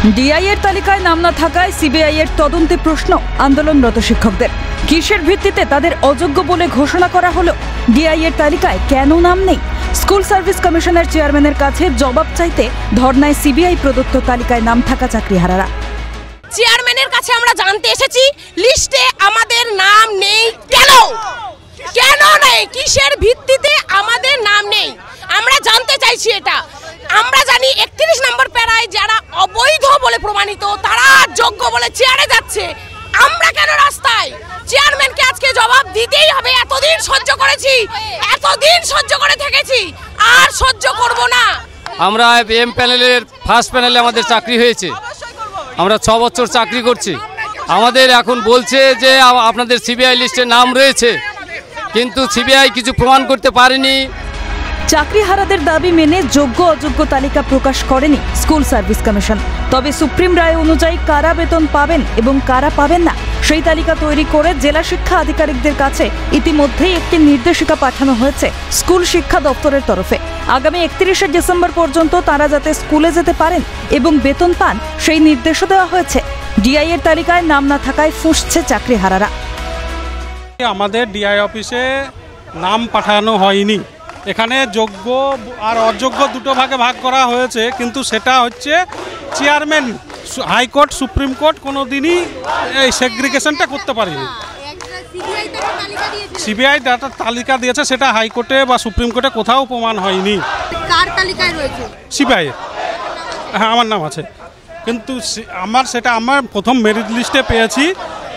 DI এর তালিকায় নাম না থাকায় সিবিআই এর তদন্তে প্রশ্ন আন্দোলনরত শিক্ষকদের। কিসের ভিত্তিতে তাদের অযোগ্য বলে ঘোষণা করা হলো? ডিআই এর তালিকায় কেন নাম নেই? স্কুল সার্ভিস কমিশনের চেয়ারম্যানের কাছে জবাব চাইতে ধর্নায় সিবিআই প্রদত্ত তালিকায় নাম থাকা চাকরিহারারা। চেয়ারম্যানের কাছে আমরা জানতে এসেছি, লিস্টে আমাদের নাম নেই কেন? কেন নেই? কিসের ভিত্তিতে আমাদের নাম নেই? আমরা জানতে চাইছি এটা। আমরা জানি 31 নম্বর প্যারায় যারা অবৈধ বলে প্রমাণিত তারা যোগ্য বলে চেয়ারে যাচ্ছে, আমরা কেন রাস্তায়? চেয়ারম্যানকে আজকে জবাব দিতেই হবে। এতদিন সহ্য করেছি, এতদিন সহ্য করে থেকেছি, আর সহ্য করব না। আমরা এম প্যানেলের ফার্স্ট প্যানেলে আমাদের চাকরি হয়েছে, আমরা 6 বছর চাকরি করছি। আমাদের এখন বলছে যে আপনাদের সিবিআই লিস্টে নাম রয়েছে, কিন্তু সিবিআই কিছু প্রমাণ করতে পারেনি। চাকরিহারাদের দাবি মেনে যোগ্য অযোগ্য তালিকা প্রকাশ করেনি স্কুল সার্ভিস কমিশন। তবে সুপ্রিম রায় অনুযায়ী কারা বেতন পাবেন এবং কারা পাবেন না সেই তালিকা তৈরি করে জেলা শিক্ষা আধিকারিকদের কাছে ইতিমধ্যেই একটি নির্দেশিকা পাঠানো হয়েছে স্কুল শিক্ষা দপ্তরের তরফে। আগামী 31শে ডিসেম্বর পর্যন্ত তারা যাতে স্কুলে যেতে পারেন এবং বেতন পান সেই নির্দেশও দেওয়া হয়েছে। ডিআই এর তালিকায় নাম না থাকায় ফুঁসছে চাকরিহারারা। আমাদের ডিআই অফিসে নাম পাঠানো হয়নি। এখানে যোগ্য আর অযোগ্য দুটো ভাগে ভাগ করা হয়েছে, কিন্তু সেটা হচ্ছে চেয়ারম্যান, হাইকোর্ট, সুপ্রিম কোর্ট কোনো দিনই এই সেগ্রিগেশনটা করতে পারেনি। সিবিআই ডাটা তালিকা দিয়েছে, সেটা হাইকোর্টে বা সুপ্রিম কোর্টে কোথাও প্রমাণ হয়নি। কার তালিকায় রয়েছে? সিবিআই। হ্যাঁ, আমার নাম আছে, কিন্তু আমার প্রথম মেরিট লিস্টে পেয়েছি।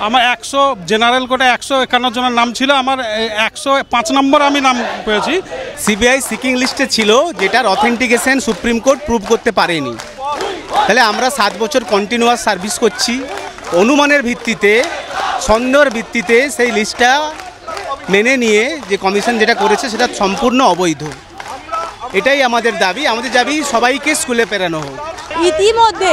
আমার 100 জেনারেল কোর্টে 151 জনের নাম ছিল, আমার 105 নম্বর আমি নাম পেয়েছি। সিবিআই সিকিং লিস্টে ছিল, যেটার অথেন্টিকেশন সুপ্রিম কোর্ট প্রুভ করতে পারেনি। তাহলে আমরা 7 বছর কন্টিনিউয়াস সার্ভিস করছি, অনুমানের ভিত্তিতে, সন্দেহের ভিত্তিতে সেই লিস্টটা মেনে নিয়ে যে কমিশন যেটা করেছে সেটা সম্পূর্ণ অবৈধ। এটাই আমাদের দাবি। আমাদের দাবি সবাইকে স্কুলে ফেরানো হোক। ইতিমধ্যে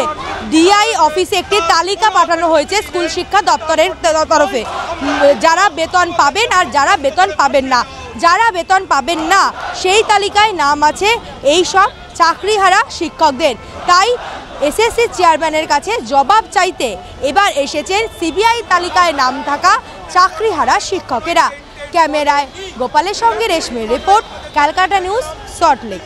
ডিআই অফিসে একটি তালিকা পাঠানো হয়েছে স্কুল শিক্ষা দপ্তরের তরফে, যারা বেতন পাবেন আর যারা বেতন পাবেন না। যারা বেতন পাবেন না সেই তালিকায় নাম আছে এই সব চাকরিহারা শিক্ষকদের। তাই এসএসসি চেয়ারম্যানের কাছে জবাব চাইতে এবার এসেছেন সিবিআই তালিকায় নাম থাকা চাকরিহারা শিক্ষকেরা। ক্যামেরায় গোপালের সঙ্গে রেশমির রিপোর্ট, ক্যালকাটা নিউজ, সল্টলেক।